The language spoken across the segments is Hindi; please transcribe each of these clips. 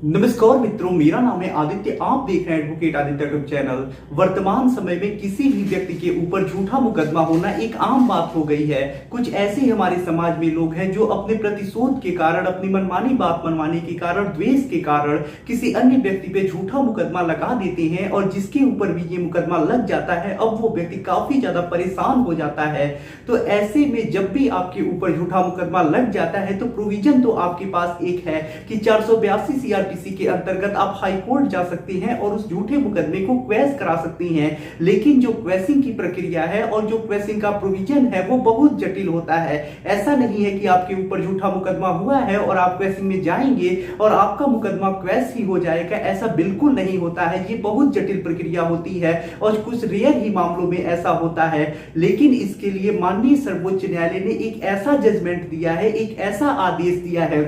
नमस्कार मित्रों, मेरा नाम है आदित्य। आप देख रहे हैं एडवोकेट आदित्य यूट्यूब चैनल। वर्तमान समय में किसी भी व्यक्ति के ऊपर झूठा मुकदमा होना एक आम बात हो गई है। कुछ ऐसे हमारे समाज में लोग हैं जो अपने प्रतिशोध के कारण, अपनी मनमानी बात मनवाने के कारण, द्वेष के कारण किसी अन्य व्यक्ति पे झूठा मुकदमा लगा देते हैं और जिसके ऊपर भी ये मुकदमा लग जाता है, अब वो व्यक्ति काफी ज्यादा परेशान हो जाता है। तो ऐसे में जब भी आपके ऊपर झूठा मुकदमा लग जाता है तो प्रोविजन तो आपके पास एक है कि 482 सीआरपीसी के अंतर्गत आप हाई कोर्ट जा सकते हैं और उस झूठे मुकदमे को क्वेश करा सकती हैं। लेकिन जो क्वेशिंग की प्रक्रिया है और जो क्वेशिंग का प्रोविजन है वो बहुत जटिल होता है। ऐसा नहीं है कि आपके ऊपर झूठा मुकदमा हुआ है और आप क्वेशिंग में जाएंगे और आपका मुकदमा क्वेश ही हो जाएगा। ऐसा बिल्कुल नहीं होता है। ये बहुत जटिल प्रक्रिया होती है और कुछ रेयर ही मामलों में ऐसा होता है। लेकिन इसके लिए माननीय सर्वोच्च न्यायालय ने एक ऐसा जजमेंट दिया है, एक ऐसा आदेश दिया है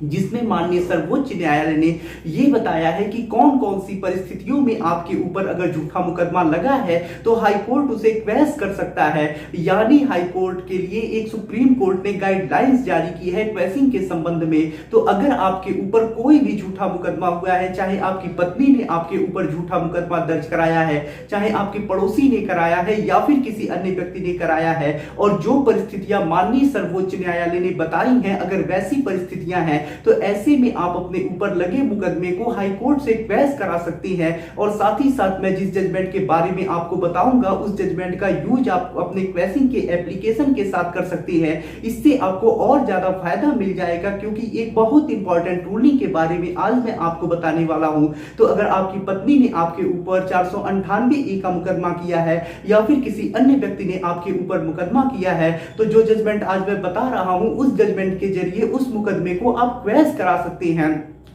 जिसमें माननीय सर्वोच्च न्यायालय ने यह बताया है कि कौन कौन सी परिस्थितियों में आपके ऊपर अगर झूठा मुकदमा लगा है तो हाई कोर्ट उसे क्वेश कर सकता है। यानी हाई कोर्ट के लिए एक सुप्रीम कोर्ट ने गाइडलाइंस जारी की है क्वेशिंग के संबंध में। तो अगर आपके ऊपर कोई भी झूठा मुकदमा हुआ है, चाहे आपकी पत्नी ने आपके ऊपर झूठा मुकदमा दर्ज कराया है, चाहे आपके पड़ोसी ने कराया है या फिर किसी अन्य व्यक्ति ने कराया है, और जो परिस्थितियां माननीय सर्वोच्च न्यायालय ने बताई हैं, अगर वैसी परिस्थितियां हैं तो ऐसे में आप अपने ऊपर लगे मुकदमे को हाई कोर्ट से क्वेश करा सकती हैं। और साथ ही साथ मैं जिस जजमेंट के बारे में आपको बताऊंगा उस जजमेंट का यूज आप अपने क्वेशिंग के एप्लीकेशन के साथ कर सकती हैं। इससे आपको और ज्यादा फायदा मिल जाएगा, क्योंकि एक बहुत इंपॉर्टेंट रूलिंग के बारे में आज मैं आपको बताने वाला हूं। तो अगर आपकी पत्नी ने आपके ऊपर 498 का मुकदमा किया है या फिर किसी अन्य व्यक्ति ने आपके ऊपर मुकदमा किया है, तो जो जजमेंट आज मैं बता रहा हूं उस जजमेंट के जरिए उस मुकदमे को आप क्वेश करा सकते हैं।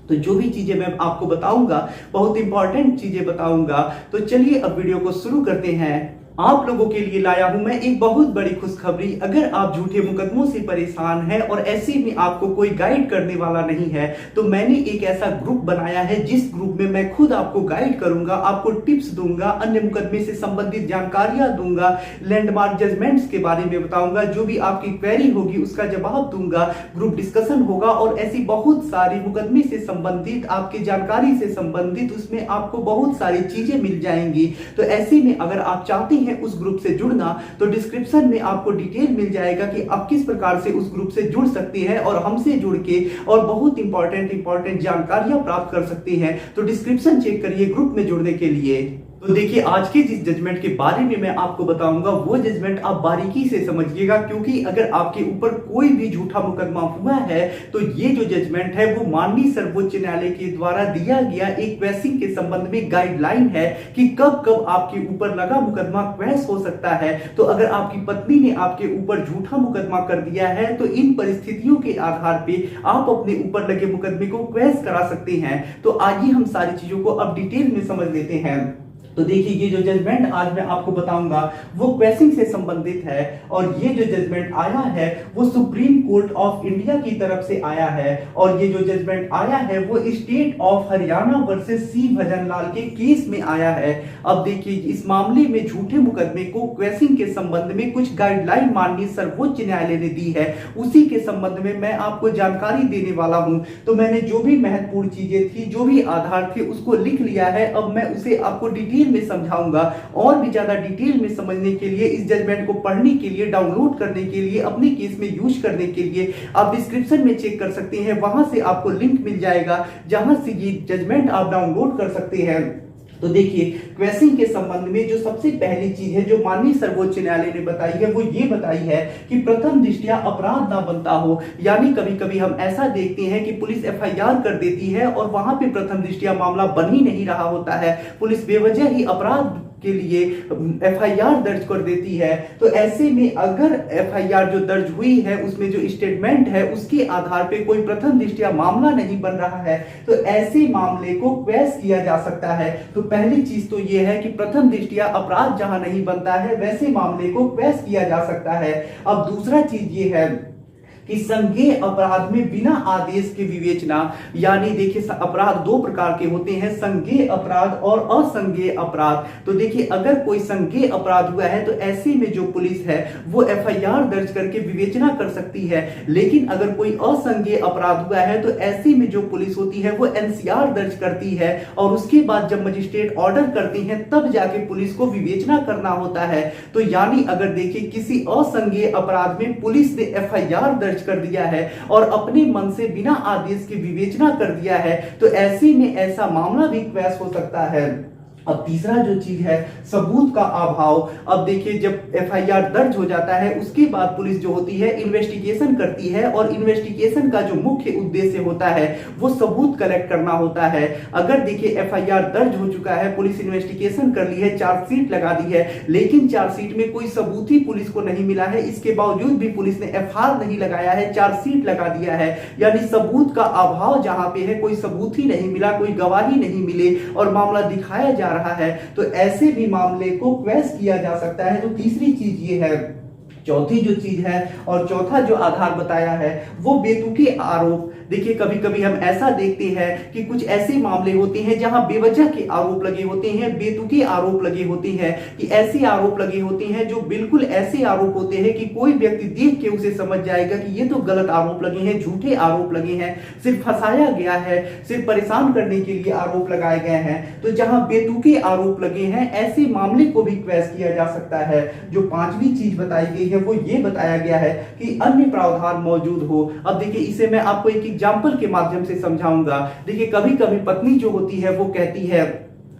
तो जो भी चीजें मैं आपको बताऊंगा, बहुत इंपॉर्टेंट चीजें बताऊंगा। तो चलिए अब वीडियो को शुरू करते हैं। आप लोगों के लिए लाया हूं मैं एक बहुत बड़ी खुशखबरी। अगर आप झूठे मुकदमों से परेशान हैं और ऐसे में आपको कोई गाइड करने वाला नहीं है, तो मैंने एक ऐसा ग्रुप बनाया है जिस ग्रुप में मैं खुद आपको गाइड करूंगा, आपको टिप्स दूंगा, अन्य मुकदमे से संबंधित जानकारियां दूंगा, लैंडमार्क जजमेंट्स के बारे में बताऊंगा, जो भी आपकी क्वेरी होगी उसका जवाब दूंगा, ग्रुप डिस्कशन होगा और ऐसी बहुत सारी मुकदमे से संबंधित, आपकी जानकारी से संबंधित उसमें आपको बहुत सारी चीजें मिल जाएंगी। तो ऐसे में अगर आप चाहते हैं उस ग्रुप से जुड़ना, तो डिस्क्रिप्शन में आपको डिटेल मिल जाएगा कि आप किस प्रकार से उस ग्रुप से जुड़ सकती हैं और हमसे जुड़ के और बहुत इंपॉर्टेंट जानकारियां प्राप्त कर सकती हैं। तो डिस्क्रिप्शन चेक करिए ग्रुप में जुड़ने के लिए। तो देखिए, आज के जिस जजमेंट के बारे में मैं आपको बताऊंगा वो जजमेंट आप बारीकी से समझिएगा, क्योंकि अगर आपके ऊपर कोई भी झूठा मुकदमा हुआ है तो ये जो जजमेंट है वो माननीय सर्वोच्च न्यायालय के द्वारा दिया गया एक क्वेशिंग के संबंध में गाइडलाइन है कि कब कब आपके ऊपर लगा मुकदमा क्वेश हो सकता है। तो अगर आपकी पत्नी ने आपके ऊपर झूठा मुकदमा कर दिया है तो इन परिस्थितियों के आधार पे आप अपने ऊपर लगे मुकदमे को क्वेश करा सकते हैं। तो आइए हम सारी चीजों को अब डिटेल में समझ लेते हैं। तो देखिए, ये जो जजमेंट आज मैं आपको बताऊंगा वो क्वेशिंग से संबंधित है और ये जो जजमेंट आया है वो सुप्रीम कोर्ट ऑफ इंडिया की तरफ से आया है। और ये जो जजमेंट आया है वो state of Haryana versus C Bhajanlal के केस में आया है। अब देखिए, इस मामले में झूठे मुकदमे को क्वेशिंग के संबंध में कुछ गाइडलाइन माननीय सर्वोच्च न्यायालय ने दी है, उसी के संबंध में मैं आपको जानकारी देने वाला हूं। तो मैंने जो भी महत्वपूर्ण चीजें थी, जो भी आधार थे, उसको लिख लिया है। अब मैं उसे आपको डिटेल में समझाऊंगा। और भी ज्यादा डिटेल में समझने के लिए, इस जजमेंट को पढ़ने के लिए, डाउनलोड करने के लिए, अपने केस में यूज करने के लिए आप डिस्क्रिप्शन में चेक कर सकते हैं। वहां से आपको लिंक मिल जाएगा जहां से ये जजमेंट आप डाउनलोड कर सकते हैं। तो देखिए, क्वेशिंग के संबंध में जो सबसे पहली चीज है जो माननीय सर्वोच्च न्यायालय ने बताई है वो ये बताई है कि प्रथम दृष्टया अपराध ना बनता हो। यानी कभी कभी हम ऐसा देखते हैं कि पुलिस एफआईआर कर देती है और वहां पे प्रथम दृष्टया मामला बन ही नहीं रहा होता है, पुलिस बेवजह ही अपराध के लिए एफआईआर दर्ज कर देती है। तो ऐसे में अगर एफआईआर जो दर्ज हुई है उसमें जो स्टेटमेंट है उसके आधार पे कोई प्रथम दृष्टया मामला नहीं बन रहा है, तो ऐसे मामले को क्वेश किया जा सकता है। तो पहली चीज तो ये है कि प्रथम दृष्टया अपराध जहां नहीं बनता है वैसे मामले को क्वेश किया जा सकता है। अब दूसरा चीज ये है कि संज्ञेय अपराध में बिना आदेश के विवेचना, यानी देखिए अपराध दो प्रकार के होते हैं, संज्ञेय अपराध और असंज्ञेय अपराध। तो देखिए अगर कोई संज्ञेय अपराध हुआ है तो ऐसे में जो पुलिस है वो एफआईआर दर्ज करके विवेचना कर सकती है, लेकिन अगर कोई असंज्ञेय अपराध हुआ है तो ऐसे में जो पुलिस होती है वो एनसीआर दर्ज करती है और उसके बाद जब मजिस्ट्रेट ऑर्डर करती है तब जाके पुलिस को विवेचना करना होता है। तो यानी अगर देखिए किसी असंज्ञेय अपराध में पुलिस ने एफआईआर दर्ज कर दिया है और अपने मन से बिना आदेश के विवेचना कर दिया है तो ऐसे में ऐसा मामला भी क्वैश हो सकता है। अब तीसरा जो चीज है सबूत का अभाव। अब देखिए जब एफआईआर दर्ज हो जाता है उसके बाद पुलिस जो होती है इन्वेस्टिगेशन करती है और इन्वेस्टिगेशन का जो मुख्य उद्देश्य होता है वो सबूत कलेक्ट करना होता है। अगर देखिए एफआईआर दर्ज हो चुका है, पुलिस इन्वेस्टिगेशन कर ली है, चार्जशीट लगा दी है, लेकिन चार्जशीट में कोई सबूत ही पुलिस को नहीं मिला है, इसके बावजूद भी पुलिस ने एफआईआर नहीं लगाया है, चार्जशीट लगा दिया है, यानी सबूत का अभाव जहां पे है, कोई सबूत ही नहीं मिला, कोई गवाही नहीं मिले और मामला दिखाया जा रहा है, तो ऐसे भी मामले को क्वैश किया जा सकता है। तो तीसरी चीज ये है। चौथी जो चीज है और चौथा जो आधार बताया है वो बेतुके आरोप। देखिए कभी कभी हम ऐसा देखते हैं कि कुछ ऐसे मामले होते हैं जहां बेवजह के आरोप लगे होते हैं, बेतुके आरोप लगे होते हैं, कि ऐसे आरोप लगे होते हैं जो बिल्कुल ऐसे आरोप होते हैं कि कोई व्यक्ति देख के उसे समझ जाएगा कि ये तो गलत आरोप लगे हैं, झूठे आरोप लगे हैं, सिर्फ फंसाया गया है, सिर्फ परेशान करने के लिए आरोप लगाए गए हैं। तो जहां बेतुके आरोप लगे हैं ऐसे मामले को भी क्वैश किया जा सकता है। जो पांचवी चीज बताई गई है वो ये बताया गया है कि अन्य प्रावधान मौजूद हो। अब देखिए इसे मैं आपको एक एग्जाम्पल के माध्यम से समझाऊंगा। देखिए कभी कभी पत्नी जो होती है वो कहती है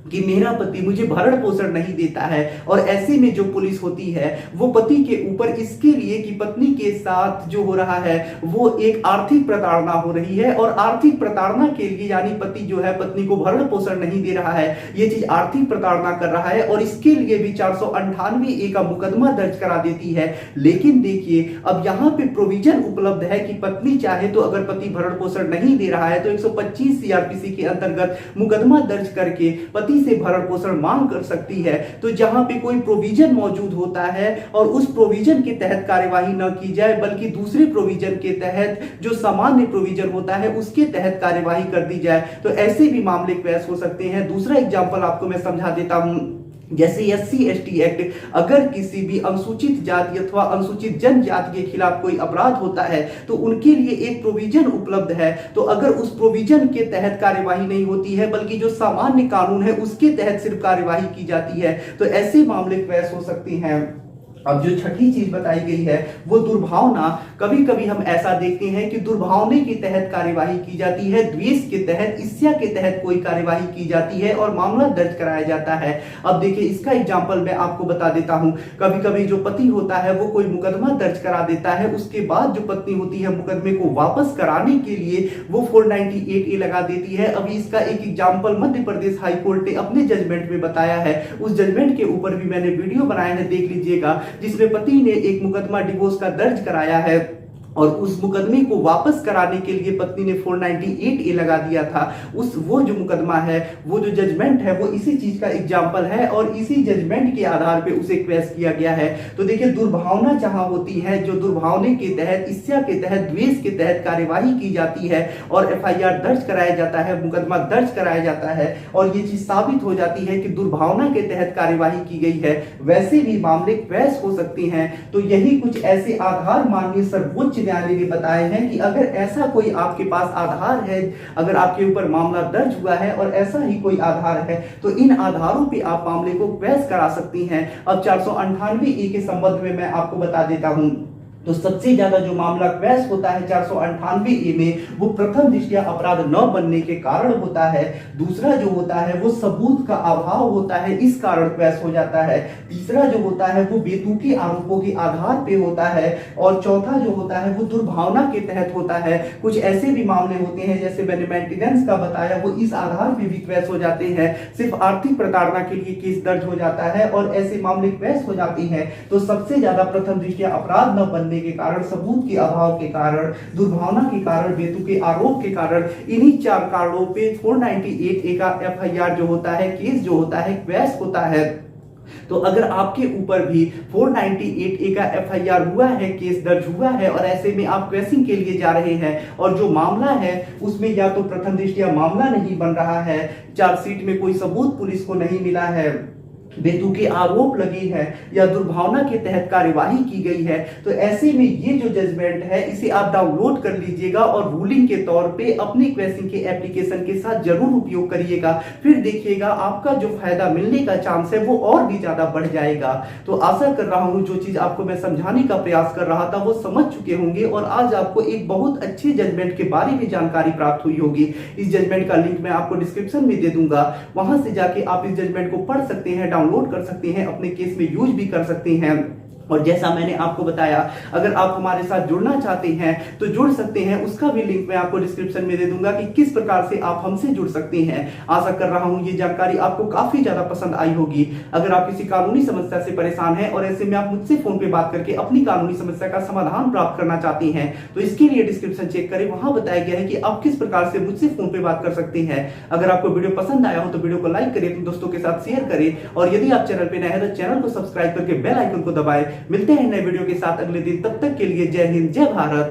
कि मेरा पति मुझे भरण पोषण नहीं देता है, और ऐसे में जो पुलिस होती है वो पति के ऊपर इसके लिए कि पत्नी के साथ जो हो रहा है वो एक आर्थिक प्रताड़ना हो रही है, और आर्थिक प्रताड़ना के लिए यानी पति जो है पत्नी को भरण पोषण नहीं दे रहा है, ये चीज आर्थिक प्रताड़ना कर रहा है और इसके लिए भी 498 A का मुकदमा दर्ज करा देती है। लेकिन देखिए अब यहाँ पे प्रोविजन उपलब्ध है कि पत्नी चाहे तो अगर पति भरण पोषण नहीं दे रहा है तो 125 CRPC के अंतर्गत मुकदमा दर्ज करके पति से भरण पोषण मांग कर सकती है। तो जहां पे कोई प्रोविजन मौजूद होता है और उस प्रोविजन के तहत कार्यवाही न की जाए बल्कि दूसरे प्रोविजन के तहत जो सामान्य प्रोविजन होता है उसके तहत कार्यवाही कर दी जाए, तो ऐसे भी मामले क्वैश हो सकते हैं। दूसरा एग्जांपल आपको मैं समझा देता हूं। जैसे SC/ST एक्ट, अगर किसी भी अनुसूचित जाति अथवा अनुसूचित जनजाति के खिलाफ कोई अपराध होता है तो उनके लिए एक प्रोविजन उपलब्ध है। तो अगर उस प्रोविजन के तहत कार्यवाही नहीं होती है बल्कि जो सामान्य कानून है उसके तहत सिर्फ कार्यवाही की जाती है, तो ऐसे मामले क्वैश हो सकते हैं। अब जो छठी चीज बताई गई है वो दुर्भावना। कभी कभी हम ऐसा देखते हैं कि दुर्भावने के तहत कार्यवाही की जाती है, द्वेष के तहत, ईर्ष्या के तहत कोई कार्यवाही की जाती है और मामला दर्ज कराया जाता है। अब देखिए इसका एग्जांपल मैं आपको बता देता हूं। कभी कभी जो पति होता है वो कोई मुकदमा दर्ज करा देता है, उसके बाद जो पत्नी होती है मुकदमे को वापस कराने के लिए वो 498A लगा देती है। अभी इसका एक एग्जाम्पल मध्य प्रदेश हाईकोर्ट ने अपने जजमेंट में बताया है, उस जजमेंट के ऊपर भी मैंने वीडियो बनाया है, देख लीजिएगा, जिसमें पति ने एक मुकदमा डिवोर्स का दर्ज कराया है और उस मुकदमे को वापस कराने के लिए पत्नी ने 498A लगा दिया था। वो जो मुकदमा है, वो जो जजमेंट है वो इसी चीज का एग्जाम्पल है और इसी जजमेंट के आधार पे उसे क्वैश किया गया है। तो देखिए दुर्भावना जहां होती है, जो दुर्भावने के तहत, ईर्ष्या के तहत, द्वेष के तहत कार्यवाही की जाती है और FIR दर्ज कराया जाता है, मुकदमा दर्ज कराया जाता है और ये चीज साबित हो जाती है कि दुर्भावना के तहत कार्यवाही की गई है, वैसे भी मामले क्वैश हो सकते हैं। तो यही कुछ ऐसे आधार माननीय सर्वोच्च न्यायालय ने बताए हैं कि अगर ऐसा कोई आपके पास आधार है, अगर आपके ऊपर मामला दर्ज हुआ है और ऐसा ही कोई आधार है तो इन आधारों पे आप मामले को क्वैश करा सकती हैं। अब 498A के संबंध में मैं आपको बता देता हूं। तो सबसे ज्यादा जो मामला क्वैश होता है 498A में, वो प्रथम दृष्टया अपराध न बनने के कारण होता है। दूसरा जो होता है वो सबूत का अभाव होता है, इस कारण क्वैश हो जाता है। तीसरा जो होता है वो बेतुके आरोपों के आधार पे होता है और चौथा जो होता है वो दुर्भावना के तहत होता है। कुछ ऐसे भी मामले होते हैं जैसे मैंने मेंटेनेंस का बताया, वो इस आधार पे भी क्वैश हो जाते हैं, सिर्फ आर्थिक प्रताड़ना के लिए केस दर्ज हो जाता है और ऐसे मामले क्वैश हो जाते हैं। तो सबसे ज्यादा प्रथम दृष्टया अपराध न बनने के कारण, सबूत के अभाव के कारण, दुर्भावना के कारण, बेतुके आरोप के कारण, इन्हीं चार कारणों पे 498A का FIR जो होता है, केस जो होता है, क्वैश होता है। तो अगर आपके ऊपर भी 498 ए का एफआईआर हुआ है, केस दर्ज हुआ है और ऐसे में आप क्रैशिंग के लिए जा रहे हैं और जो मामला है उसमें या तो प्रथम दृष्टया मामला नहीं बन रहा है, चार्जशीट में कोई सबूत पुलिस को नहीं मिला है, बेतुके आरोप लगे हैं या दुर्भावना के तहत कार्यवाही की गई है, तो ऐसे में ये जो जजमेंट है इसे आप डाउनलोड कर लीजिएगा और रूलिंग के तौर पे अपने क्वेश्चन के एप्लीकेशन के साथ जरूर उपयोग करिएगा। फिर देखिएगा आपका जो फायदा मिलने का चांस है वो और भी ज्यादा बढ़ जाएगा। तो आशा कर रहा हूं जो चीज आपको मैं समझाने का प्रयास कर रहा था वो समझ चुके होंगे और आज आपको एक बहुत अच्छे जजमेंट के बारे में जानकारी प्राप्त हुई होगी। इस जजमेंट का लिंक मैं आपको डिस्क्रिप्शन में दे दूंगा, वहां से जाके आप इस जजमेंट को पढ़ सकते हैं, डाउनलोड कर सकते हैं, अपने केस में यूज भी कर सकते हैं। और जैसा मैंने आपको बताया, अगर आप हमारे साथ जुड़ना चाहते हैं तो जुड़ सकते हैं, उसका भी लिंक मैं आपको डिस्क्रिप्शन में दे दूंगा कि किस प्रकार से आप हमसे जुड़ सकते हैं। आशा कर रहा हूं ये जानकारी आपको काफी ज्यादा पसंद आई होगी। अगर आप किसी कानूनी समस्या से परेशान हैं और ऐसे में आप मुझसे फोन पे बात करके अपनी कानूनी समस्या का समाधान प्राप्त करना चाहते हैं तो इसके लिए डिस्क्रिप्शन चेक करें, वहां बताया गया है कि आप किस प्रकार से मुझसे फोन पे बात कर सकते हैं। अगर आपको वीडियो पसंद आया हो तो वीडियो को लाइक करें, अपने दोस्तों के साथ शेयर करें और यदि आप चैनल पे नए हैं तो चैनल को सब्सक्राइब करके बेल आइकन को दबाएं। मिलते हैं नए वीडियो के साथ अगले दिन, तब तक के लिए जय हिंद, जय भारत।